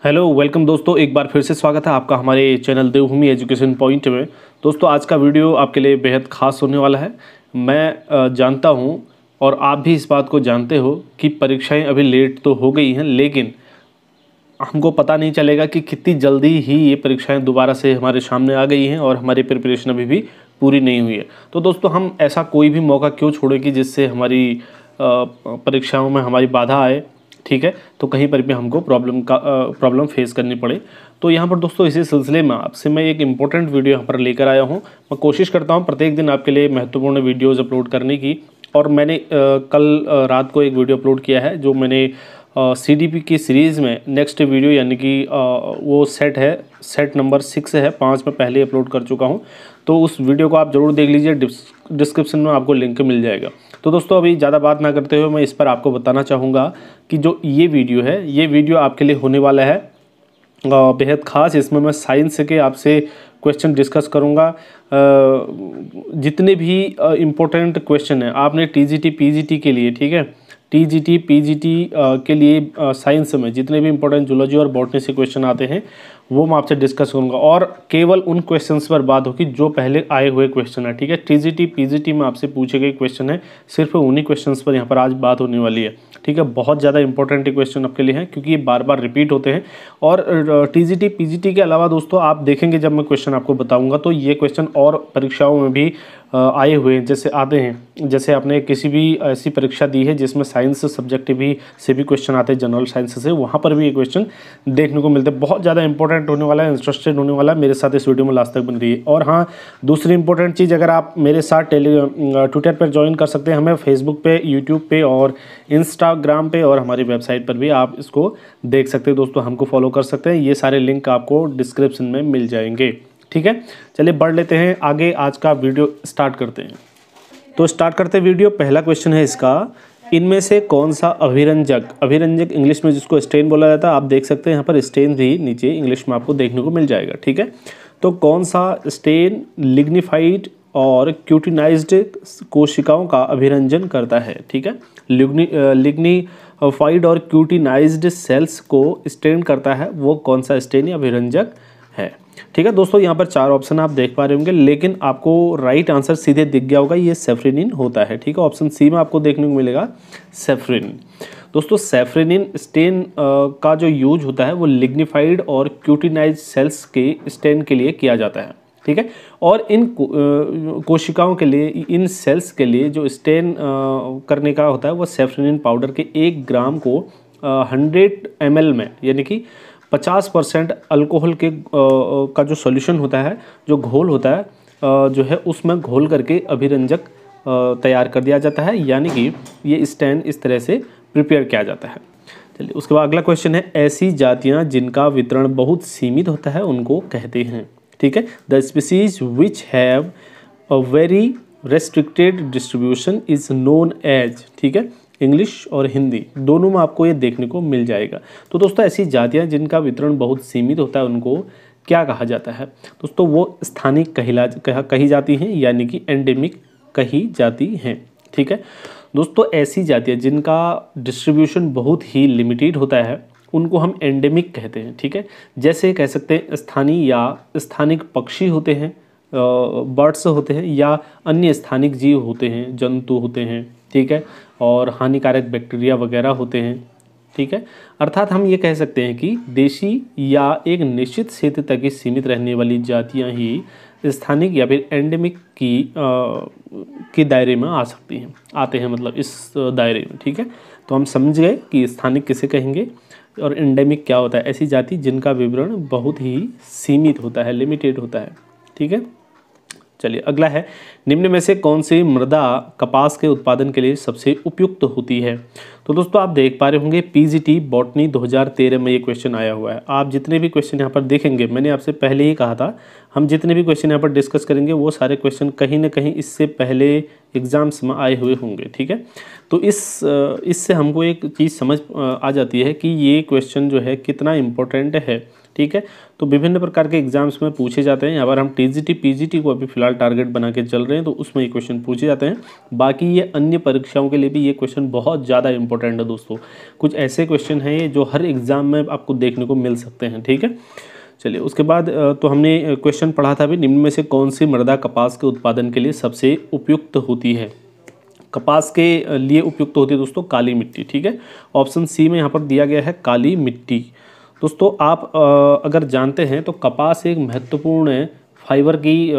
Hello welcome दोस्तों, एक बार फिर से स्वागत है आपका हमारे चैनल देवभूमि एजुकेशन पॉइंट में। दोस्तों आज का वीडियो आपके लिए बेहद खास होने वाला है। मैं जानता हूं और आप भी इस बात को जानते हो कि परीक्षाएं अभी लेट तो हो गई हैं, लेकिन हमको पता नहीं चलेगा कि कितनी जल्दी ही ये परीक्षाएं दोबारा से हमारे सामने आ गई हैं और हमारी प्रिपरेशन अभी भी पूरी नहीं हुई है। तो दोस्तों हम ऐसा कोई भी मौका क्यों छोड़ें कि जिससे हमारी परीक्षाओं में हमारी बाधा आए, ठीक है, तो कहीं पर भी हमको प्रॉब्लम फेस करनी पड़े। तो यहाँ पर दोस्तों इसी सिलसिले में आपसे मैं एक इम्पोर्टेंट वीडियो यहाँ पर लेकर आया हूँ। मैं कोशिश करता हूँ प्रत्येक दिन आपके लिए महत्वपूर्ण वीडियोज़ अपलोड करने की, और मैंने कल रात को एक वीडियो अपलोड किया है जो मैंने CDP की सीरीज़ में नेक्स्ट वीडियो यानी कि वो सेट नंबर 6 है, 5 में पहले अपलोड कर चुका हूँ। तो उस वीडियो को आप ज़रूर देख लीजिए, डिस्क्रिप्शन में आपको लिंक मिल जाएगा। तो दोस्तों अभी ज़्यादा बात ना करते हुए मैं इस पर आपको बताना चाहूँगा कि जो ये वीडियो है, ये वीडियो आपके लिए होने वाला है बेहद ख़ास। इसमें मैं साइंस के आपसे क्वेश्चन डिस्कस करूँगा। जितने भी इम्पोर्टेंट क्वेश्चन हैं आपने TGT PGT के लिए, ठीक है, TGT PGT के लिए साइंस में जितने भी इंपॉर्टेंट जूलॉजी और बॉटनी से क्वेश्चन आते हैं वो मैं आपसे डिस्कस करूंगा, और केवल उन क्वेश्चंस पर बात होगी जो पहले आए हुए क्वेश्चन है। ठीक है, TGT PGT में आपसे पूछे गए क्वेश्चन है, सिर्फ उन्हीं क्वेश्चंस पर यहाँ पर आज बात होने वाली है। ठीक है, बहुत ज़्यादा इंपॉर्टेंट क्वेश्चन आपके लिए हैं क्योंकि ये बार बार रिपीट होते हैं। और TGT PGT के अलावा दोस्तों आप देखेंगे जब मैं क्वेश्चन आपको बताऊँगा तो ये क्वेश्चन और परीक्षाओं में भी आए हुए हैं, जैसे आते हैं। जैसे आपने किसी भी ऐसी परीक्षा दी है जिसमें साइंस सब्जेक्ट भी से भी क्वेश्चन आते हैं, जनरल साइंस से, वहाँ पर भी ये क्वेश्चन देखने को मिलते हैं। बहुत ज़्यादा इंपॉर्टेंट होने वाला है, इंटरेस्टेड होने वाला है, मेरे साथ इस वीडियो में लास्ट तक बन रही है। और हाँ, दूसरी इंपॉर्टेंट चीज़, अगर आप मेरे साथ ट्विटर पर ज्वाइन कर सकते हैं, हमें फेसबुक पे, यूट्यूब पे और इंस्टाग्राम पे और हमारी वेबसाइट पर भी आप इसको देख सकते हैं। दोस्तों हमको फॉलो कर सकते हैं, ये सारे लिंक आपको डिस्क्रिप्शन में मिल जाएंगे। ठीक है, चलिए बढ़ लेते हैं आगे, आज का वीडियो स्टार्ट करते हैं। तो स्टार्ट करते वीडियो। पहला क्वेश्चन है इसका, इनमें से कौन सा अभिरंजक इंग्लिश में जिसको स्टेन बोला जाता है, आप देख सकते हैं यहाँ पर स्टेन भी नीचे इंग्लिश में आपको देखने को मिल जाएगा। ठीक है, तो कौन सा स्टेन लिग्निफाइड और क्यूटिनाइज्ड कोशिकाओं का अभिरंजन करता है। ठीक है, लिग्निफाइड और क्यूटिनाइज्ड सेल्स को स्टेन करता है, वो कौन सा स्टेन या अभिरंजक है। ठीक है दोस्तों, यहाँ पर 4 ऑप्शन आप देख पा रहे होंगे, लेकिन आपको राइट आंसर सीधे दिख गया होगा, ये सेफ्रेनिन होता है। ठीक है, ऑप्शन सी में आपको देखने को मिलेगा सेफ्रेनिन। दोस्तों सेफ्रेनिन स्टेन का जो यूज होता है वो लिग्निफाइड और क्यूटिनाइज्ड सेल्स के स्टेन के लिए किया जाता है। ठीक है, और इन कोशिकाओं के लिए, इन सेल्स के लिए जो स्टेन करने का होता है वो सेफ्रेनिन पाउडर के 1 ग्राम को 100 ml में, यानी कि 50% अल्कोहल के का जो सॉल्यूशन होता है, जो घोल होता है जो है, उसमें घोल करके अभिरंजक तैयार कर दिया जाता है, यानी कि ये स्टेन इस तरह से प्रिपेयर किया जाता है। चलिए उसके बाद अगला क्वेश्चन है, ऐसी जातियां जिनका वितरण बहुत सीमित होता है उनको कहते हैं। ठीक है, the species which have a very restricted distribution is known as. ठीक है, इंग्लिश और हिंदी दोनों में आपको ये देखने को मिल जाएगा। तो दोस्तों ऐसी जातियां जिनका वितरण बहुत सीमित होता है उनको क्या कहा जाता है। दोस्तों वो स्थानिक कही जाती हैं, यानी कि एंडेमिक कही जाती हैं। ठीक है दोस्तों, ऐसी जातियां जिनका डिस्ट्रीब्यूशन बहुत ही लिमिटेड होता है उनको हम एंडेमिक कहते हैं। ठीक है, जैसे कह सकते हैं स्थानीय या स्थानिक पक्षी होते हैं, बर्ड्स होते हैं, या अन्य स्थानिक जीव होते हैं, जंतु होते हैं। ठीक है, और हानिकारक बैक्टीरिया वगैरह होते हैं। ठीक है, अर्थात हम ये कह सकते हैं कि देशी या एक निश्चित क्षेत्र तक ही सीमित रहने वाली जातियां ही स्थानिक या फिर एंडेमिक की दायरे में आ सकती हैं, आते हैं मतलब इस दायरे में। ठीक है, तो हम समझ गए कि स्थानिक किसे कहेंगे और एंडेमिक क्या होता है। ऐसी जाति जिनका विवरण बहुत ही सीमित होता है, लिमिटेड होता है। ठीक है, चलिए अगला है, निम्न में से कौन सी मृदा कपास के उत्पादन के लिए सबसे उपयुक्त होती है। तो दोस्तों आप देख पा रहे होंगे PGT बॉटनी 2013 में ये क्वेश्चन आया हुआ है। आप जितने भी क्वेश्चन यहाँ पर देखेंगे, मैंने आपसे पहले ही कहा था, हम जितने भी क्वेश्चन यहाँ पर डिस्कस करेंगे वो सारे क्वेश्चन कहीं ना कहीं इससे पहले एग्जाम्स में आए हुए होंगे। ठीक है, तो इससे हमको एक चीज़ समझ आ जाती है कि ये क्वेश्चन जो है कितना इम्पोर्टेंट है। ठीक है। तो विभिन्न प्रकार के एग्जाम्स में पूछे जाते हैं। यहाँ पर हम टीजीटी पीजीटी को अभी फिलहाल टारगेट बना के चल रहे हैं, तो उसमें ये क्वेश्चन पूछे जाते हैं। बाकी ये अन्य परीक्षाओं के लिए भी ये क्वेश्चन बहुत ज़्यादा इंपॉर्टेंट है दोस्तों। कुछ ऐसे क्वेश्चन हैं ये जो हर एग्जाम में आपको देखने को मिल सकते हैं, ठीक है। चलिए, उसके बाद तो हमने क्वेश्चन पढ़ा था अभी, निम्न में से कौन सी मृदा कपास के उत्पादन के लिए सबसे उपयुक्त होती है। कपास के लिए उपयुक्त होती है दोस्तों काली मिट्टी, ठीक है। ऑप्शन सी में यहाँ पर दिया गया है काली मिट्टी। दोस्तों आप अगर जानते हैं तो कपास एक महत्वपूर्ण फाइबर की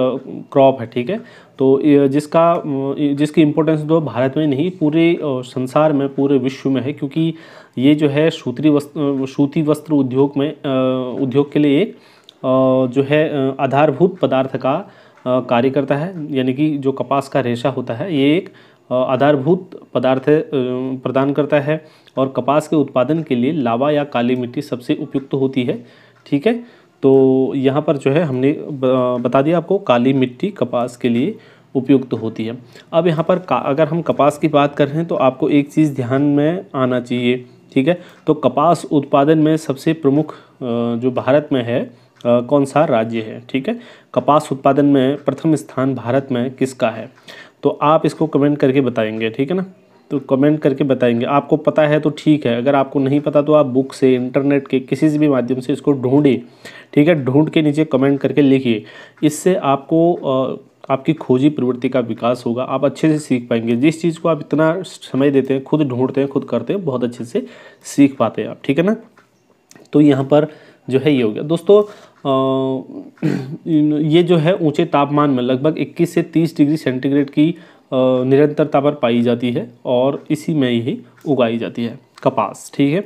क्रॉप है, ठीक है। तो जिसकी इम्पोर्टेंस तो भारत में नहीं पूरे संसार में, पूरे विश्व में है, क्योंकि ये जो है सूती वस्त्र उद्योग के लिए एक जो है आधारभूत पदार्थ का कार्य करता है। यानी कि जो कपास का रेशा होता है ये एक आधारभूत पदार्थ प्रदान करता है और कपास के उत्पादन के लिए लावा या काली मिट्टी सबसे उपयुक्त होती है, ठीक है। तो यहाँ पर जो है हमने बता दिया आपको, काली मिट्टी कपास के लिए उपयुक्त होती है। अब यहाँ पर अगर हम कपास की बात कर रहे हैं तो आपको एक चीज़ ध्यान में आना चाहिए, ठीक है। तो कपास उत्पादन में सबसे प्रमुख जो भारत में है कौन सा राज्य है, ठीक है। कपास उत्पादन में प्रथम स्थान भारत में किसका है, तो आप इसको कमेंट करके बताएंगे, ठीक है ना। तो कमेंट करके बताएंगे, आपको पता है तो ठीक है, अगर आपको नहीं पता तो आप बुक से, इंटरनेट के किसी से भी माध्यम से इसको ढूंढिए, ठीक है। ढूंढ के नीचे कमेंट करके लिखिए। इससे आपको आपकी खोजी प्रवृत्ति का विकास होगा, आप अच्छे से सीख पाएंगे। जिस चीज़ को आप इतना समय देते हैं, खुद ढूंढते हैं, खुद करते हैं, बहुत अच्छे से सीख पाते हैं आप, ठीक है ना। तो यहाँ पर जो है ये हो गया दोस्तों। ये जो है ऊंचे तापमान में लगभग 21 से 30 डिग्री सेंटीग्रेड की निरंतरता पर पाई जाती है और इसी में ही उगाई जाती है कपास, ठीक है।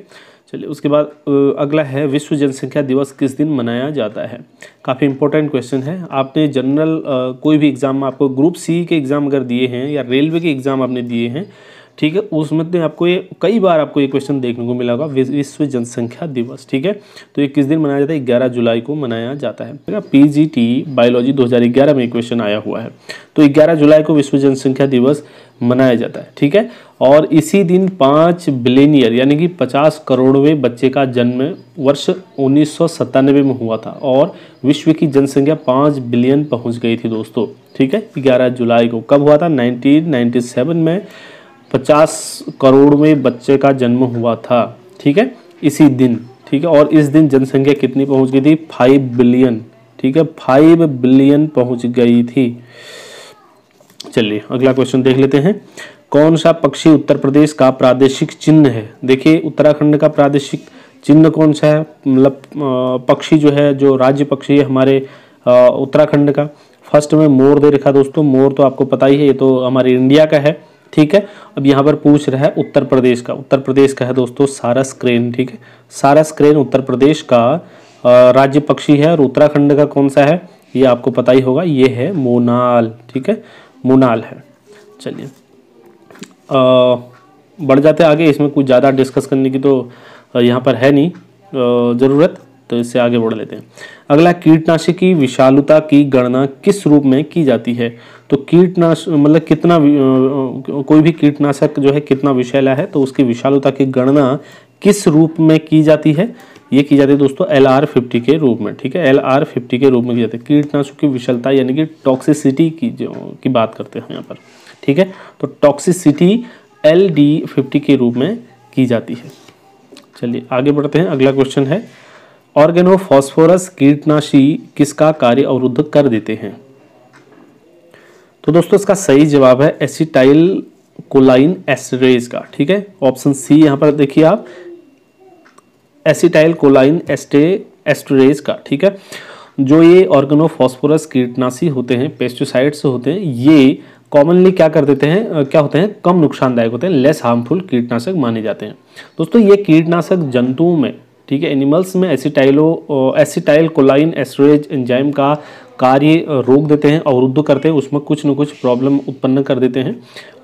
चलिए, उसके बाद अगला है विश्व जनसंख्या दिवस किस दिन मनाया जाता है। काफ़ी इंपॉर्टेंट क्वेश्चन है। आपने जनरल कोई भी एग्ज़ाम में, आपको ग्रुप सी के एग्ज़ाम अगर दिए हैं या रेलवे के एग्ज़ाम आपने दिए हैं, ठीक है, उसमें तो आपको ये कई बार आपको ये क्वेश्चन देखने को मिला होगा, विश्व जनसंख्या दिवस, ठीक है। तो ये किस दिन मनाया जाता है, 11 जुलाई को मनाया जाता है। पीजीटी बायोलॉजी 2011 में क्वेश्चन आया हुआ है। तो 11 जुलाई को विश्व जनसंख्या दिवस मनाया जाता है, ठीक है। और इसी दिन 5 बिलियनियर यानी कि 50 करोड़वें बच्चे का जन्म वर्ष 1997 में हुआ था और विश्व की जनसंख्या 5 बिलियन पहुंच गई थी दोस्तों, ठीक है। 11 जुलाई को कब हुआ था, 1997 में 50 करोड़वें बच्चे का जन्म हुआ था, ठीक है, इसी दिन, ठीक है। और इस दिन जनसंख्या कितनी पहुंच गई थी, 5 बिलियन, ठीक है, 5 बिलियन पहुंच गई थी। चलिए अगला क्वेश्चन देख लेते हैं। कौन सा पक्षी उत्तर प्रदेश का प्रादेशिक चिन्ह है। देखिए उत्तराखंड का प्रादेशिक चिन्ह कौन सा है, मतलब पक्षी जो है, जो राज्य पक्षी है हमारे उत्तराखंड का। फर्स्ट में मोर दे रखा दोस्तों, मोर तो आपको पता ही है, ये तो हमारे इंडिया का है, ठीक है। अब यहाँ पर पूछ रहा है उत्तर प्रदेश का। उत्तर प्रदेश का है दोस्तों सारस क्रेन, ठीक है। सारस क्रेन उत्तर प्रदेश का राज्य पक्षी है। और उत्तराखंड का कौन सा है, ये आपको पता ही होगा, ये है मोनाल, ठीक है, मोनाल है। चलिए बढ़ जाते आगे, इसमें कुछ ज़्यादा डिस्कस करने की तो यहाँ पर है नहीं ज़रूरत, तो इससे आगे बढ़ लेते हैं। अगला, कीटनाशक की विषालुता की गणना किस रूप में की जाती है। तो कीटनाशक मतलब कितना, कोई भी कीटनाशक जो है कितना विषैला है, तो उसकी विषालुता की गणना किस रूप में की जाती है, ये की जाती है दोस्तों LR50 के रूप में, ठीक है। LR50 के रूप में की जाती है। कीटनाशक की विषालता यानी कि टॉक्सिसिटी की बात करते हैं यहाँ पर, ठीक है। तो टॉक्सिसिटी LD50 के रूप में की जाती है। चलिए आगे बढ़ते हैं। अगला क्वेश्चन है, ऑर्गेनोफॉस्फोरस कीटनाशी किसका कार्य अवरुद्ध कर देते हैं। तो दोस्तों इसका सही जवाब है एसिटाइल कोलाइन एस्टरेज का, ठीक है। ऑप्शन सी यहाँ पर देखिए आप, एसिटाइल कोलाइन एस्टरेज का, ठीक है। जो ये ऑर्गेनोफॉस्फोरस कीटनाशी होते हैं, पेस्टिसाइड्स होते हैं, ये कॉमनली क्या कर देते हैं, क्या होते हैं, कम नुकसानदायक होते हैं, लेस हार्मफुल कीटनाशक माने जाते हैं। दोस्तों ये कीटनाशक जंतुओं में, ठीक है, एनिमल्स में एसिटाइल कोलाइन एस्टरेज एंजाइम का कार्य रोक देते हैं, अवरुद्ध करते हैं, उसमें कुछ न कुछ प्रॉब्लम उत्पन्न कर देते हैं।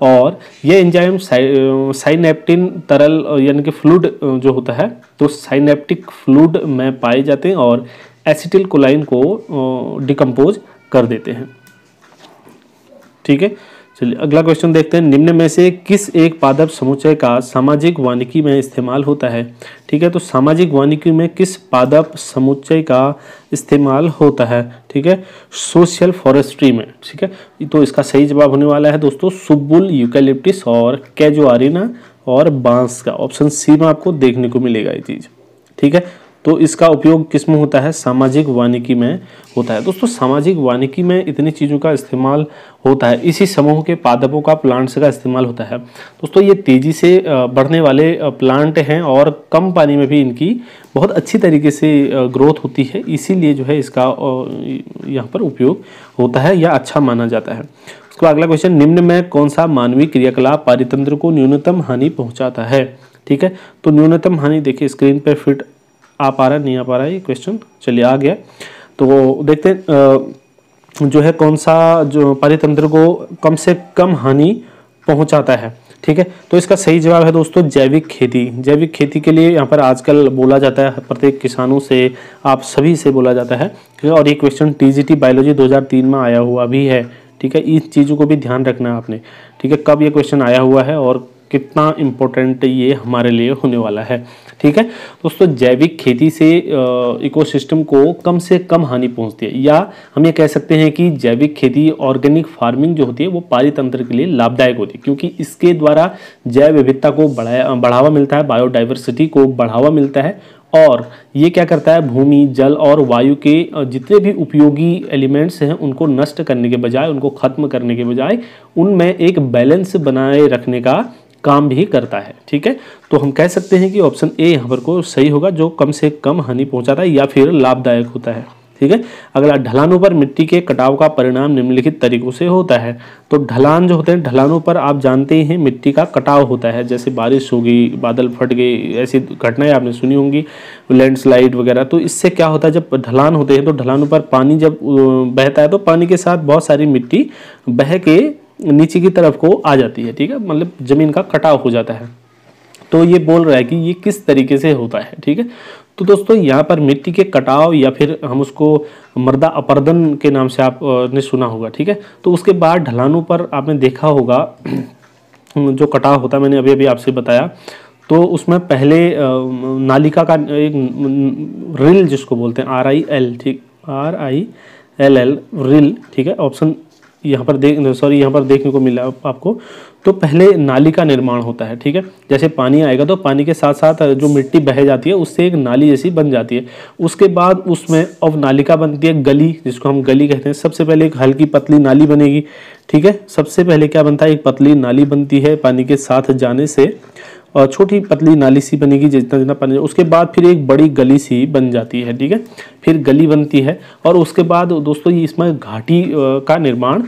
और ये एंजाइम साइनेप्टिन तरल यानी कि फ्लूइड जो होता है, तो साइनेप्टिक फ्लूइड में पाए जाते हैं और एसिटिल कोलाइन को डिकम्पोज कर देते हैं, ठीक है। चलिए अगला क्वेश्चन देखते हैं। निम्न में से किस एक पादप समुच्चय का सामाजिक वानिकी में इस्तेमाल होता है? ठीक है, तो सामाजिक वानिकी में किस पादप समुच्चय का इस्तेमाल होता है? ठीक है, सोशल फॉरेस्ट्री में। ठीक है, तो इसका सही जवाब होने वाला है दोस्तों सुब्बुल, यूकैलिप्टस और कैजुआरिना और बांस का। ऑप्शन सी में आपको देखने को मिलेगा ये चीज़। ठीक है, तो इसका उपयोग किस में होता है? सामाजिक वानिकी में होता है। दोस्तों सामाजिक वानिकी में इतनी चीज़ों का इस्तेमाल होता है, इसी समूह के पादपों का प्लांट्स का इस्तेमाल होता है। दोस्तों ये तेज़ी से बढ़ने वाले प्लांट हैं और कम पानी में भी इनकी बहुत अच्छी तरीके से ग्रोथ होती है, इसीलिए जो है इसका यहाँ पर उपयोग होता है या अच्छा माना जाता है। उसके बाद अगला क्वेश्चन, निम्न में कौन सा मानवीय क्रियाकलाप पारितंत्र को न्यूनतम हानि पहुँचाता है? ठीक है, तो न्यूनतम हानि देखिए स्क्रीन पर फिट आ पा रहा है, नहीं आ पा रहा है ये क्वेश्चन, चलिए आ गया। तो देखते हैं जो है कौन सा जो पारितंत्र को कम से कम हानि पहुंचाता है। ठीक है, तो इसका सही जवाब है दोस्तों जैविक खेती। जैविक खेती के लिए यहाँ पर आजकल बोला जाता है, प्रत्येक किसानों से, आप सभी से बोला जाता है। और ये क्वेश्चन टीजीटी बायोलॉजी 2003 में आया हुआ भी है। ठीक है, इस चीज़ों को भी ध्यान रखना है आपने। ठीक है, कब ये क्वेश्चन आया हुआ है और कितना इम्पोर्टेंट ये हमारे लिए होने वाला है। ठीक है दोस्तों, जैविक खेती से इकोसिस्टम को कम से कम हानि पहुंचती है, या हम ये कह सकते हैं कि जैविक खेती ऑर्गेनिक फार्मिंग जो होती है वो पारितंत्र के लिए लाभदायक होती है, क्योंकि इसके द्वारा जैव विविधता को बढ़ावा मिलता है, बायोडाइवर्सिटी को बढ़ावा मिलता है। और ये क्या करता है, भूमि, जल और वायु के जितने भी उपयोगी एलिमेंट्स हैं उनको नष्ट करने के बजाय, उनको खत्म करने के बजाय उनमें एक बैलेंस बनाए रखने का काम भी करता है। ठीक है, तो हम कह सकते हैं कि ऑप्शन ए यहाँ पर को सही होगा, जो कम से कम हानि पहुंचाता है या फिर लाभदायक होता है। ठीक है, अगला, ढलानों पर मिट्टी के कटाव का परिणाम निम्नलिखित तरीकों से होता है। तो ढलान जो होते हैं, ढलानों पर आप जानते ही हैं मिट्टी का कटाव होता है, जैसे बारिश हो गई, बादल फट गए, ऐसी घटनाएं आपने सुनी होंगी, लैंडस्लाइड वगैरह। तो इससे क्या होता है, जब ढलान होते हैं तो ढलानों पर पानी जब बहता है तो पानी के साथ बहुत सारी मिट्टी बह के नीचे की तरफ को आ जाती है। ठीक है, मतलब जमीन का कटाव हो जाता है। तो ये बोल रहा है कि ये किस तरीके से होता है। ठीक है, तो दोस्तों यहाँ पर मिट्टी के कटाव, या फिर हम उसको मृदा अपरदन के नाम से आपने सुना होगा। ठीक है, तो उसके बाद ढलानों पर आपने देखा होगा जो कटाव होता है, मैंने अभी अभी आपसे बताया, तो उसमें पहले नालिका का एक रिल जिसको बोलते हैं RIL, ठीक, RILL रिल। ठीक है, ऑप्शन यहाँ पर यहाँ पर देखने को मिला आपको। तो पहले नाली का निर्माण होता है। ठीक है, जैसे पानी आएगा तो पानी के साथ साथ जो मिट्टी बह जाती है उससे एक नाली जैसी बन जाती है। उसके बाद उसमें अब नालिका बनती है गली, जिसको हम गली कहते हैं। सबसे पहले एक हल्की पतली नाली बनेगी। ठीक है, सबसे पहले क्या बनता है, एक पतली नाली बनती है पानी के साथ जाने से, और छोटी पतली नाली सी बनेगी जितना जितना पानी, उसके बाद फिर एक बड़ी गली सी बन जाती है। ठीक है, फिर गली बनती है और उसके बाद दोस्तों ये इसमें घाटी का निर्माण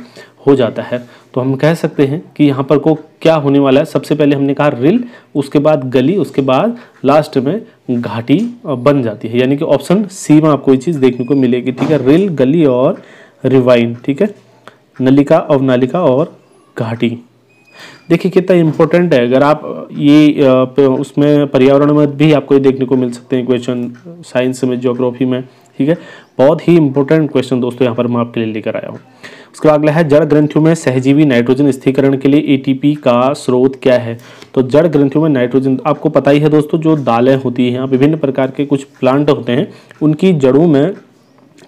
हो जाता है। तो हम कह सकते हैं कि यहाँ पर को क्या होने वाला है, सबसे पहले हमने कहा रिल, उसके बाद गली, उसके बाद लास्ट में घाटी बन जाती है। यानी कि ऑप्शन सी में आपको ये चीज़ देखने को मिलेगी। ठीक है, रिल, गली और रिवाइन। ठीक है, नलिका, अवनालिका और घाटी। देखिए कितना इम्पोर्टेंट है। अगर आप ये उसमें पर्यावरण में भी आपको ये देखने को मिल सकते हैं क्वेश्चन, साइंस में, ज्योग्राफी में। ठीक है, बहुत ही इंपॉर्टेंट क्वेश्चन दोस्तों यहाँ पर मैं आपके लिए लेकर आया हूँ। उसके बाद अगला है, जड़ ग्रंथियों में सहजीवी नाइट्रोजन स्थिरीकरण के लिए ATP का स्रोत क्या है? तो जड़ ग्रंथियों में नाइट्रोजन, आपको पता ही है दोस्तों, जो दालें होती हैं, विभिन्न प्रकार के कुछ प्लांट होते हैं, उनकी जड़ों में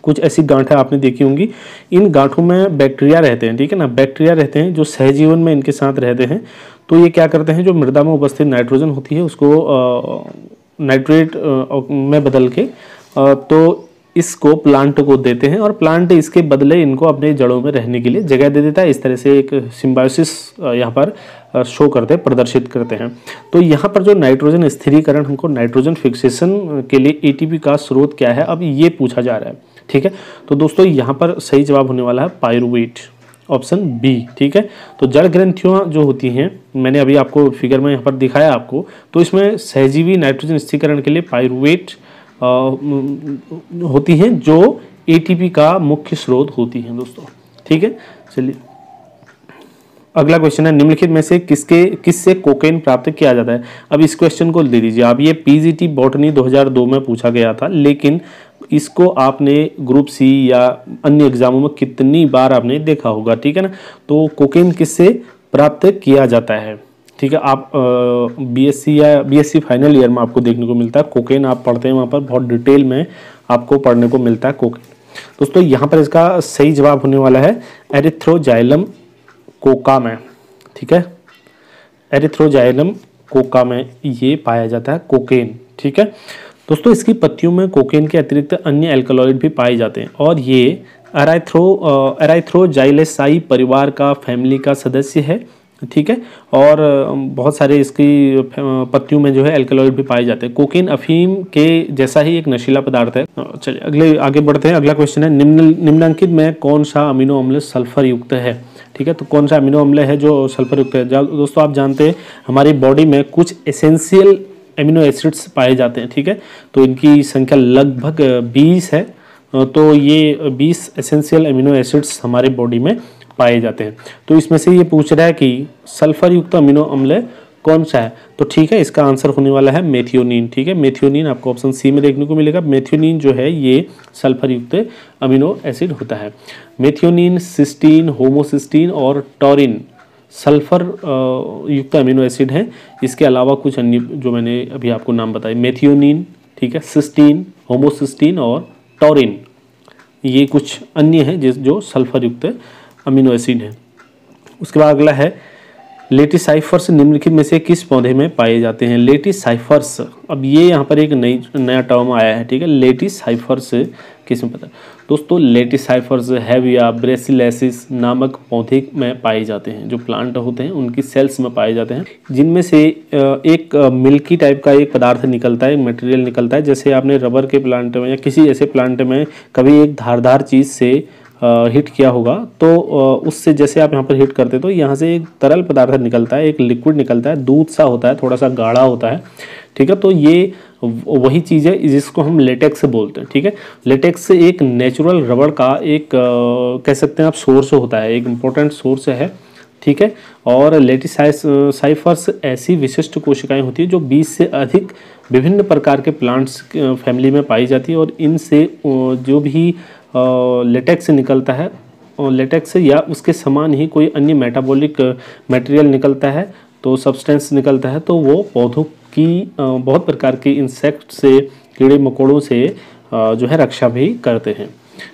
कुछ ऐसी गांठें आपने देखी होंगी। इन गांठों में बैक्टीरिया रहते हैं। ठीक है ना, बैक्टीरिया रहते हैं जो सहजीवन में इनके साथ रहते हैं। तो ये क्या करते हैं, जो मृदा में उपस्थित नाइट्रोजन होती है उसको नाइट्रेट में बदल के तो इसको प्लांट को देते हैं, और प्लांट इसके बदले इनको अपने जड़ों में रहने के लिए जगह दे देता है। इस तरह से एक सिम्बायोसिस यहाँ पर शो करते हैं, प्रदर्शित करते हैं। तो यहाँ पर जो नाइट्रोजन स्थिरीकरण, हमको नाइट्रोजन फिक्सेशन के लिए ATP का स्रोत क्या है, अब ये पूछा जा रहा है। ठीक है, तो दोस्तों यहाँ पर सही जवाब होने वाला है पायरुवेट, ऑप्शन बी। ठीक है, तो जड़ ग्रंथियाँ जो होती हैं, मैंने अभी आपको फिगर में यहाँ पर दिखाया आपको, तो इसमें सहजीवी नाइट्रोजन स्थिरीकरण के लिए पायरुवेट होती हैं, जो ATP का मुख्य स्रोत होती हैं दोस्तों। ठीक है, चलिए अगला क्वेश्चन है, निम्नलिखित में से किससे कोकेन प्राप्त किया जाता है? अब इस क्वेश्चन को दे दीजिए आप, ये PGT बॉटनी 2002 में पूछा गया था, लेकिन इसको आपने ग्रुप सी या अन्य एग्जामों में कितनी बार आपने देखा होगा, ठीक है ना। तो कोकेन किससे प्राप्त किया जाता है, ठीक है। आप बीएससी या बीएससी फाइनल ईयर में आपको देखने को मिलता है कोकेन, आप पढ़ते हैं वहाँ पर बहुत डिटेल में आपको पढ़ने को मिलता है कोकेन। दोस्तों यहाँ पर इसका सही जवाब होने वाला है एरिथ्रोजाइलम कोका में, ठीक है। एरिथ्रोजाइलम कोका में ये पाया जाता है कोकेन, ठीक है। दोस्तों इसकी पत्तियों में कोकेन के अतिरिक्त अन्य एल्कलॉइड भी पाए जाते हैं और ये एराइथ्रोजाइलेसाई परिवार का फैमिली का सदस्य है, ठीक है। और बहुत सारे इसकी पत्तियों में जो है एल्कलॉइड भी पाए जाते हैं। कोकेन अफीम के जैसा ही एक नशीला पदार्थ है। चलिए आगे बढ़ते हैं। अगला क्वेश्चन है निम्नलिखित में कौन सा अमीनो अम्ल सल्फर युक्त है, ठीक है। तो कौन सा अमीनो अम्ल है जो सल्फर युक्त है। दोस्तों आप जानते हैं हमारी बॉडी में कुछ एसेंशियल एमिनो एसिड्स पाए जाते हैं, ठीक है। तो इनकी संख्या लगभग 20 है। तो ये 20 एसेंशियल एमिनो एसिड्स हमारे बॉडी में पाए जाते हैं। तो इसमें से ये पूछ रहा है कि सल्फर युक्त अमीनो अम्ल कौन सा है। तो ठीक है, इसका आंसर होने वाला है मेथियोनिन, ठीक है। मेथियोनिन आपको ऑप्शन सी में देखने को मिलेगा। मेथियोनिन जो है ये सल्फर युक्त अमीनो एसिड होता है। मेथियोनिन, सिस्टीन, होमोसिस्टीन और टॉरिन सल्फर युक्त अमीनो एसिड हैं। इसके अलावा कुछ अन्य जो मैंने अभी आपको नाम बताए, मेथियोनिन, ठीक है, सिस्टीन, होमोसिस्टीन और टॉरिन, ये कुछ अन्य हैं जो सल्फर युक्त अमीनो एसिड हैं। उसके बाद अगला है लेटिसाइफर्स निम्नलिखित में से किस पौधे में पाए जाते हैं। लेटिसाइफर्स, अब ये यहाँ पर एक नया टर्म आया है, ठीक है। लेटिसाइफर्स किस में पता है दोस्तों। लेटिसाइफर्स हैविया ब्रेसिलेसिस नामक पौधे में पाए जाते हैं। जो प्लांट होते हैं उनकी सेल्स में पाए जाते हैं, जिनमें से एक मिल्की टाइप का एक पदार्थ निकलता है, मटेरियल निकलता है। जैसे आपने रबर के प्लांट में या किसी ऐसे प्लांट में कभी एक धारदार चीज़ से हिट किया होगा, तो उससे जैसे आप यहाँ पर हिट करते तो यहाँ से एक तरल पदार्थ निकलता है, एक लिक्विड निकलता है, दूध सा होता है, थोड़ा सा गाढ़ा होता है, ठीक है। तो ये वही चीज़ है जिसको हम लेटेक्स बोलते हैं, ठीक है। लेटेक्स एक नेचुरल रबड़ का एक कह सकते हैं आप सोर्स होता है, एक इम्पोर्टेंट सोर्स है, ठीक है। और लेटिसाइफर्स ऐसी विशिष्ट कोशिकाएं होती है जो 20 से अधिक विभिन्न प्रकार के प्लांट्स फैमिली में पाई जाती है और इनसे जो भी लेटेक्स निकलता है, लेटेक्स या उसके समान ही कोई अन्य मेटाबॉलिक मटेरियल निकलता है, तो सब्सटेंस निकलता है, तो वो पौधों की बहुत प्रकार के इंसेक्ट से, कीड़े मकोड़ों से जो है रक्षा भी करते हैं,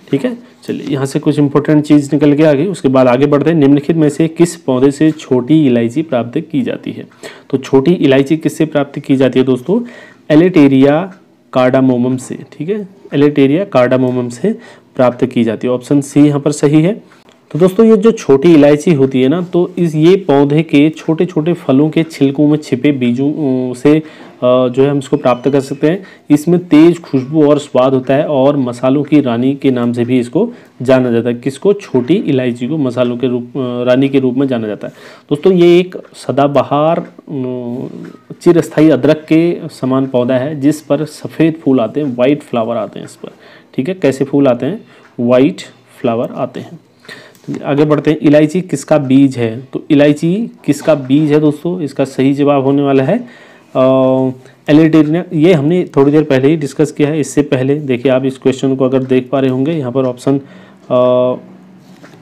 ठीक है। चलिए यहाँ से कुछ इंपॉर्टेंट चीज़ निकल के आगे, उसके बाद आगे बढ़ते हैं। निम्नलिखित में से किस पौधे से छोटी इलायची प्राप्त की जाती है। तो छोटी इलायची किससे प्राप्त की जाती है दोस्तों। एलेटेरिया कार्डामोमम से, ठीक है। एलेटेरिया कार्डामोमम से प्राप्त की जाती है। ऑप्शन सी यहाँ पर सही है। तो दोस्तों ये जो छोटी इलायची होती है ना, तो ये पौधे के छोटे छोटे फलों के छिलकों में छिपे बीजों से जो है हम इसको प्राप्त कर सकते हैं। इसमें तेज खुशबू और स्वाद होता है और मसालों की रानी के नाम से भी इसको जाना जाता है। किसको, छोटी इलायची को मसालों के रूप रानी के रूप में जाना जाता है। दोस्तों ये एक सदाबहार चिरस्थायी अदरक के समान पौधा है जिस पर सफ़ेद फूल आते हैं, वाइट फ्लावर आते हैं इस पर, ठीक है। कैसे फूल आते हैं, वाइट फ्लावर आते हैं। आगे बढ़ते हैं। इलायची किसका बीज है। तो इलायची किसका बीज है दोस्तों, इसका सही जवाब होने वाला है एलेटेरिया। ये हमने थोड़ी देर पहले ही डिस्कस किया है। इससे पहले देखिए आप इस क्वेश्चन को अगर देख पा रहे होंगे यहाँ पर ऑप्शन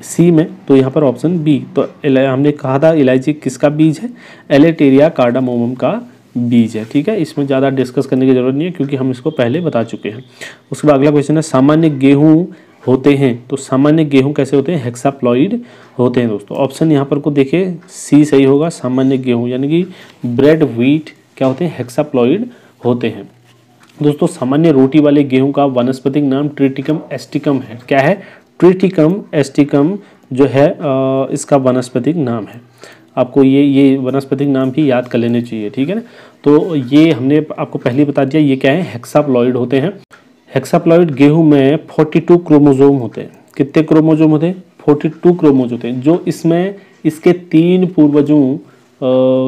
सी में, तो यहाँ पर ऑप्शन बी, तो हमने कहा था इलायची किसका बीज है, एलेटेरिया कार्डामोमम का बीज है, ठीक है। इसमें ज़्यादा डिस्कस करने की जरूरत नहीं है क्योंकि हम इसको पहले बता चुके हैं। उसके बाद अगला क्वेश्चन है सामान्य गेहूँ होते हैं। तो सामान्य गेहूं कैसे होते हैं, हेक्साप्लॉइड होते हैं दोस्तों। ऑप्शन यहाँ पर को देखिए सी सही होगा। सामान्य गेहूं यानी कि ब्रेड व्हीट क्या होते हैं, हेक्साप्लॉइड होते हैं दोस्तों। सामान्य रोटी वाले गेहूं का वानस्पतिक नाम ट्रिटिकम एस्टिकम है। क्या है, ट्रिटिकम एस्टिकम जो है इसका वानस्पतिक नाम है। आपको ये वनस्पतिक नाम भी याद कर लेने चाहिए, ठीक है ना। तो ये हमने आपको पहले बता दिया, ये क्या है, हेक्साप्लॉइड होते हैं। हेक्साप्लॉइड गेहूं में 42 क्रोमोसोम होते हैं। कितने क्रोमोसोम होते हैं, 42 क्रोमोसोम होते हैं, जो इसमें इसके 3 पूर्वजों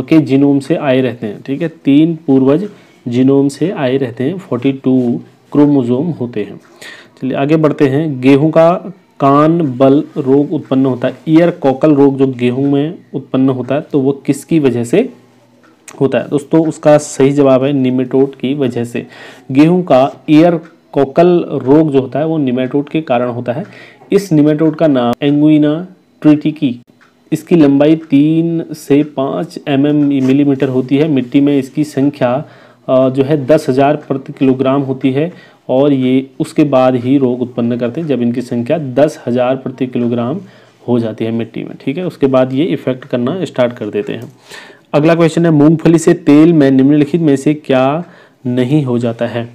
के जीनोम से आए रहते हैं, ठीक है। 3 पूर्वज जीनोम से आए रहते हैं, 42 क्रोमोसोम होते हैं। चलिए आगे बढ़ते हैं। गेहूं का कान बल रोग उत्पन्न होता है। ईयर कॉकल रोग जो गेहूं में उत्पन्न होता है, तो वो किसकी वजह से होता है दोस्तों। उसका सही जवाब है निमेटोड की वजह से। गेहूं का ईयर कोकल रोग जो होता है वो निमेटोड के कारण होता है। इस निमेटोड का नाम एंगुइना ट्रिटिकी। इसकी लंबाई 3 से 5 मिलीमीटर होती है। मिट्टी में इसकी संख्या जो है 10,000 प्रति किलोग्राम होती है और ये उसके बाद ही रोग उत्पन्न करते हैं जब इनकी संख्या 10,000 प्रति किलोग्राम हो जाती है मिट्टी में, ठीक है। उसके बाद ये इफेक्ट करना स्टार्ट कर देते हैं। अगला क्वेश्चन है, मूंगफली से तेल में निम्नलिखित में से क्या नहीं हो जाता है,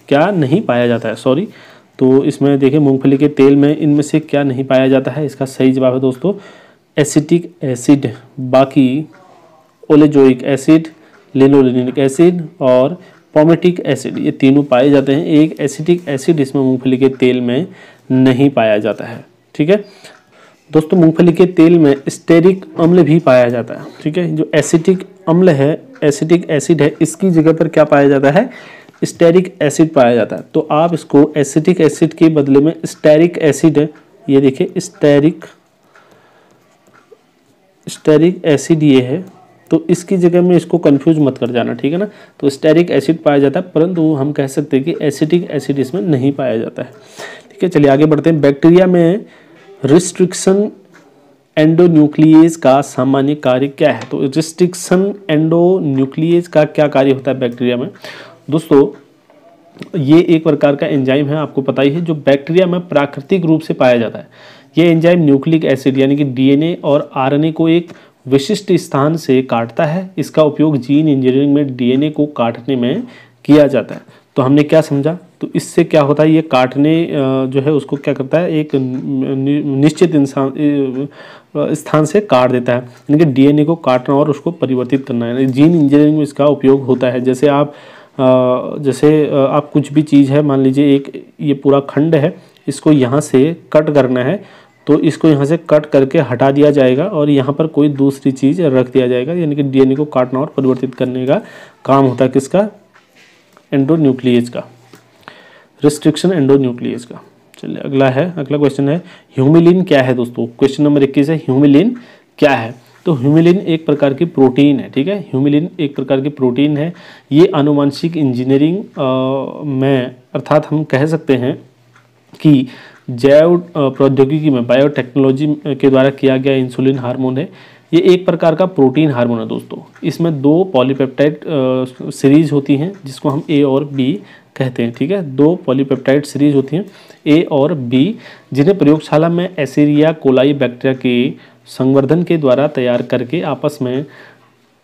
क्या नहीं पाया जाता है, सॉरी। तो इसमें देखिए मूंगफली के तेल में इनमें से क्या नहीं पाया जाता है। इसका सही जवाब है दोस्तों एसिटिक एसिड, बाकी ओलेजोइक एसिड, लिनोलेनिक एसिड और पोमेटिक एसिड, ये तीनों पाए जाते हैं। एक एसिटिक एसिड इसमें मूंगफली के तेल में नहीं पाया जाता है, ठीक है दोस्तों। मूंगफली के तेल में स्टेरिक अम्ल भी पाया जाता है, ठीक है। जो एसिटिक अम्ल है, एसिटिक एसिड है, इसकी जगह पर क्या पाया जाता है, स्टेरिक एसिड पाया जाता है। तो आप इसको एसिटिक एसिड के बदले में स्टेरिक एसिड है, ये देखिए स्टेरिक एसिड ये है, तो इसकी जगह में इसको कंफ्यूज मत कर जाना, ठीक है ना। तो स्टेरिक एसिड पाया जाता है, परंतु हम कह सकते हैं कि एसिटिक एसिड इसमें नहीं पाया जाता है, ठीक है। चलिए आगे बढ़ते हैं। बैक्टीरिया में रिस्ट्रिक्शन एंडोन्यूक्लिएज का सामान्य कार्य क्या है। तो रिस्ट्रिक्शन एंडोन्यूक्लिएज का क्या कार्य होता है बैक्टीरिया में दोस्तों, ये एक प्रकार का एंजाइम है, आपको पता ही है, जो बैक्टीरिया में प्राकृतिक रूप से पाया जाता है। ये एंजाइम न्यूक्लिक एसिड यानी कि डीएनए और आरएनए को एक विशिष्ट स्थान से काटता है। इसका उपयोग जीन इंजीनियरिंग में डीएनए को काटने में किया जाता है। तो हमने क्या समझा, तो इससे क्या होता है, ये काटने जो है उसको क्या करता है, एक निश्चित स्थान से काट देता है, यानी कि डीएनए को काटना और उसको परिवर्तित करना है। जीन इंजीनियरिंग में इसका उपयोग होता है। जैसे आप कुछ भी चीज़ है, मान लीजिए एक ये पूरा खंड है, इसको यहाँ से कट करना है, तो इसको यहाँ से कट करके हटा दिया जाएगा और यहाँ पर कोई दूसरी चीज़ रख दिया जाएगा, यानी कि डीएनए को काटना और परिवर्तित करने का काम होता है किसका, एंडोन्यूक्लिएज का, रिस्ट्रिक्शन एंडोन्यूक्लिएज का। चलिए अगला क्वेश्चन है, ह्यूमिलिन क्या है दोस्तों। क्वेश्चन नंबर 21 है, ह्यूमिलिन क्या है। तो ह्यूमिलिन एक प्रकार की प्रोटीन है, ठीक है। ह्यूमिलिन एक प्रकार की प्रोटीन है। ये आनुवंशिक इंजीनियरिंग में, अर्थात हम कह सकते हैं कि जैव प्रौद्योगिकी में, बायोटेक्नोलॉजी के द्वारा किया गया इंसुलिन हार्मोन है। ये एक प्रकार का प्रोटीन हार्मोन है दोस्तों। इसमें 2 पॉलीपेप्टाइड सीरीज होती हैं जिसको हम ए और बी कहते हैं, ठीक है। 2 पॉलीपेप्टाइड सीरीज होती हैं ए और बी, जिन्हें प्रयोगशाला में एसेरिया कोलाई बैक्टीरिया के संवर्धन के द्वारा तैयार करके आपस में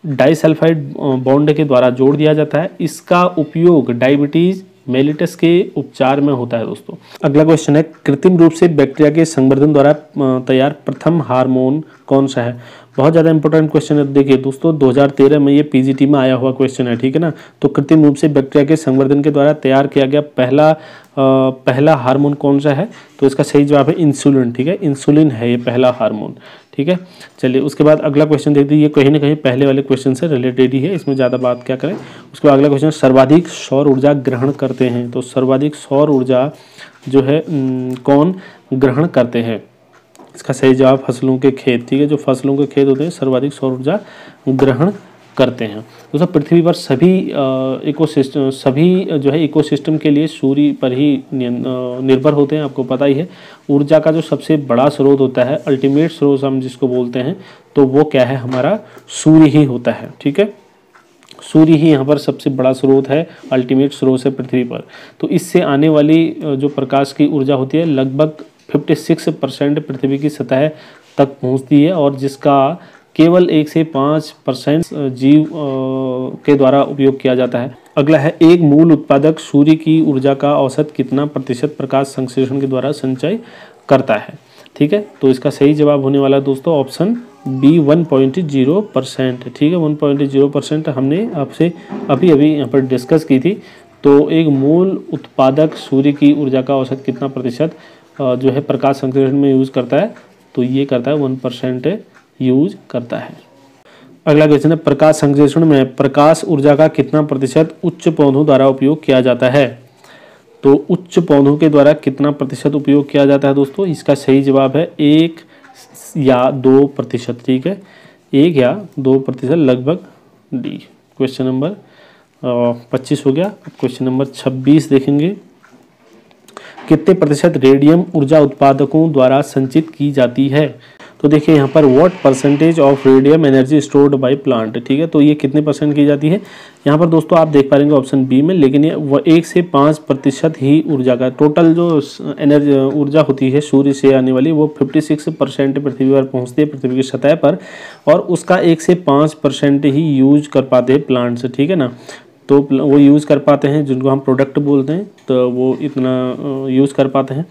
डाइसल्फाइड बॉन्ड के द्वारा जोड़ दिया जाता है। इसका उपयोग डायबिटीज मेलिटस के उपचार में होता है दोस्तों। अगला क्वेश्चन है, कृत्रिम रूप से बैक्टीरिया के संवर्धन द्वारा तैयार प्रथम हार्मोन कौन सा है। बहुत ज़्यादा इंपॉर्टेंट क्वेश्चन है। देखिए दोस्तों 2013 में ये पीजीटी में आया हुआ क्वेश्चन है, ठीक है ना। तो कृत्रिम रूप से बैक्टीरिया के संवर्धन के द्वारा तैयार किया गया पहला हार्मोन कौन सा है। तो इसका सही जवाब है इंसुलिन, ठीक है। इंसुलिन है ये पहला हार्मोन, ठीक है। चलिए उसके बाद अगला क्वेश्चन देखते हैं। ये कहीं ना कहीं पहले वाले क्वेश्चन से रिलेटेड ही है, इसमें ज़्यादा बात क्या करें। उसके बाद अगला क्वेश्चन, सर्वाधिक सौर ऊर्जा ग्रहण करते हैं। तो सर्वाधिक सौर ऊर्जा जो है कौन ग्रहण करते हैं। इसका सही जवाब फसलों के खेत, ठीक है। जो फसलों के खेत होते हैं सर्वाधिक सौर ऊर्जा ग्रहण करते हैं। दोस्तों पृथ्वी पर सभी जो है इकोसिस्टम के लिए सूर्य पर ही निर्भर होते हैं, आपको पता ही है। ऊर्जा का जो सबसे बड़ा स्रोत होता है, अल्टीमेट स्रोत हम जिसको बोलते हैं, तो वो क्या है, हमारा सूर्य ही होता है, ठीक है। सूर्य ही यहाँ पर सबसे बड़ा स्रोत है, अल्टीमेट स्रोत है पृथ्वी पर। तो इससे आने वाली जो प्रकाश की ऊर्जा होती है लगभग 56% पृथ्वी की सतह तक पहुँचती है, और जिसका केवल 1 से 5% जीव के द्वारा उपयोग किया जाता है। अगला है, एक मूल उत्पादक सूर्य की ऊर्जा का औसत कितना प्रतिशत प्रकाश संश्लेषण के द्वारा संचय करता है, ठीक है। तो इसका सही जवाब होने वाला दोस्तों ऑप्शन बी 1.0%, ठीक है। 1.0% हमने आपसे अभी यहाँ पर डिस्कस की थी। तो एक मूल उत्पादक सूर्य की ऊर्जा का औसत कितना प्रतिशत जो है प्रकाश संश्लेषण में यूज़ करता है, तो ये करता है 1% यूज करता है। अगला क्वेश्चन है, प्रकाश संश्लेषण में प्रकाश ऊर्जा का कितना प्रतिशत उच्च पौधों द्वारा उपयोग किया जाता है। तो उच्च पौधों के द्वारा कितना प्रतिशत उपयोग किया जाता है दोस्तों, इसका सही जवाब है 1 या 2%, ठीक है। 1 या 2% लगभग डी। क्वेश्चन नंबर 25 हो गया। क्वेश्चन नंबर 26 देखेंगे। कितने प्रतिशत रेडियम ऊर्जा उत्पादकों द्वारा संचित की जाती है। तो देखिए यहाँ पर what percentage of radium energy stored by plant, ठीक है, तो ये कितने परसेंट की जाती है। यहाँ पर दोस्तों आप देख पा रहे हैं ऑप्शन बी में, लेकिन ये 1 से 5% ही ऊर्जा का टोटल जो एनर्जी ऊर्जा होती है सूर्य से आने वाली, वो 56% पृथ्वी पर पहुँचती है, पृथ्वी की सतह पर, और उसका 1 से 5% ही यूज कर पाते हैं प्लांट्स, ठीक है ना। तो वो यूज़ कर पाते हैं, जिनको हम प्रोडक्ट बोलते हैं, तो वो इतना यूज़ कर पाते हैं,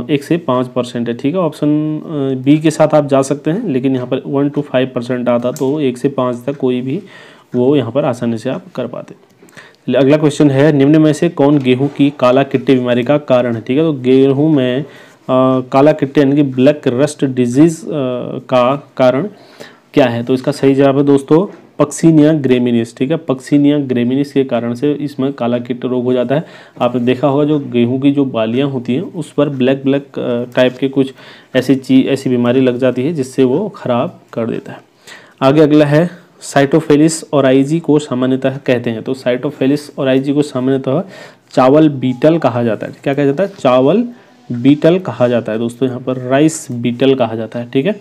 1 से 5% है, ठीक है। ऑप्शन बी के साथ आप जा सकते हैं, लेकिन यहाँ पर 1 to 5% आता, तो 1 से 5 तक कोई भी वो यहाँ पर आसानी से आप कर पाते। अगला क्वेश्चन है, निम्न में से कौन गेहूं की काला किट्टे बीमारी का कारण है, ठीक है। तो गेहूं में काला किट्टे यानी कि ब्लैक रस्ट डिजीज़ का कारण क्या है। तो इसका सही जवाब है दोस्तों पक्सिनिया ग्रेमिनिस, ठीक है। पक्सिनिया ग्रेमिनिस के कारण से इसमें काला कीट रोग हो जाता है। आपने देखा होगा जो गेहूं की जो बालियां होती हैं उस पर ब्लैक टाइप के कुछ ऐसी बीमारी लग जाती है जिससे वो खराब कर देता है। आगे अगला है, साइटोफेलिस ओराइजी को सामान्यतः कहते हैं। तो साइटोफेलिस ओराइजी को सामान्यतः चावल बीटल कहा जाता है। क्या कहा जाता है, चावल बीटल कहा जाता है दोस्तों, यहाँ पर राइस बीटल कहा जाता है, ठीक है।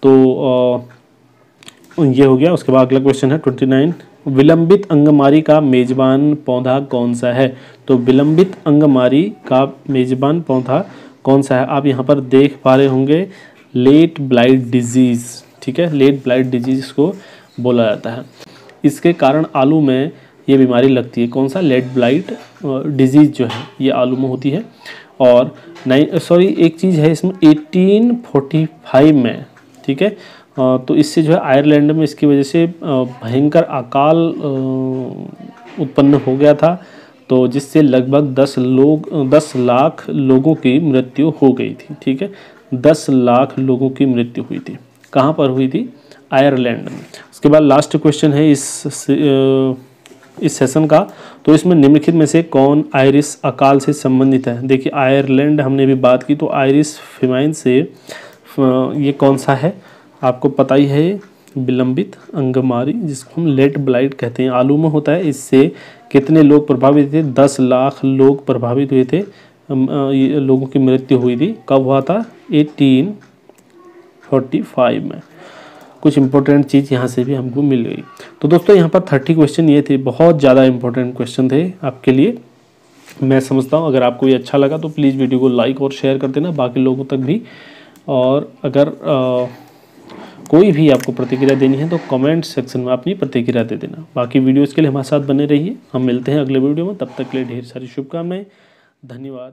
तो ये हो गया। उसके बाद अगला क्वेश्चन है 29, विलंबित अंगमारी का मेजबान पौधा कौन सा है। तो विलंबित अंगमारी का मेजबान पौधा कौन सा है, आप यहाँ पर देख पा रहे होंगे, लेट ब्लाइट डिजीज़, ठीक है। लेट ब्लाइट डिजीज़ को बोला जाता है। इसके कारण आलू में ये बीमारी लगती है, कौन सा, लेट ब्लाइट डिजीज़ जो है ये आलू में होती है। और एक चीज़ है इसमें 1845 में, ठीक है, तो इससे जो है आयरलैंड में इसकी वजह से भयंकर अकाल उत्पन्न हो गया था, तो जिससे लगभग 10 लाख लोगों की मृत्यु हो गई थी, ठीक है। 10 लाख लोगों की मृत्यु हुई थी। कहाँ पर हुई थी, आयरलैंड में। उसके बाद लास्ट क्वेश्चन है इस सेशन का, तो इसमें निम्नलिखित में से कौन आयरिश अकाल से संबंधित है। देखिए आयरलैंड हमने भी बात की, तो आयरिश फेमाइन से ये कौन सा है, आपको पता ही है, विलंबित अंगमारी जिसको हम लेट ब्लाइट कहते हैं, आलू में होता है। इससे कितने लोग प्रभावित थे, 10 लाख लोग प्रभावित हुए थे, लोगों की मृत्यु हुई थी। कब हुआ था, 1845 में। कुछ इंपॉर्टेंट चीज़ यहाँ से भी हमको मिल गई। तो दोस्तों यहाँ पर 30 क्वेश्चन ये थे, बहुत ज़्यादा इंपॉर्टेंट क्वेश्चन थे आपके लिए। मैं समझता हूँ अगर आपको ये अच्छा लगा तो प्लीज़ वीडियो को लाइक और शेयर कर देना बाकी लोगों तक भी। और अगर कोई भी आपको प्रतिक्रिया देनी है तो कमेंट सेक्शन में अपनी प्रतिक्रिया दे देना। बाकी वीडियोज़ के लिए हमारे साथ बने रहिए। हम मिलते हैं अगले वीडियो में, तब तक के लिए ढेर सारी शुभकामनाएं। धन्यवाद।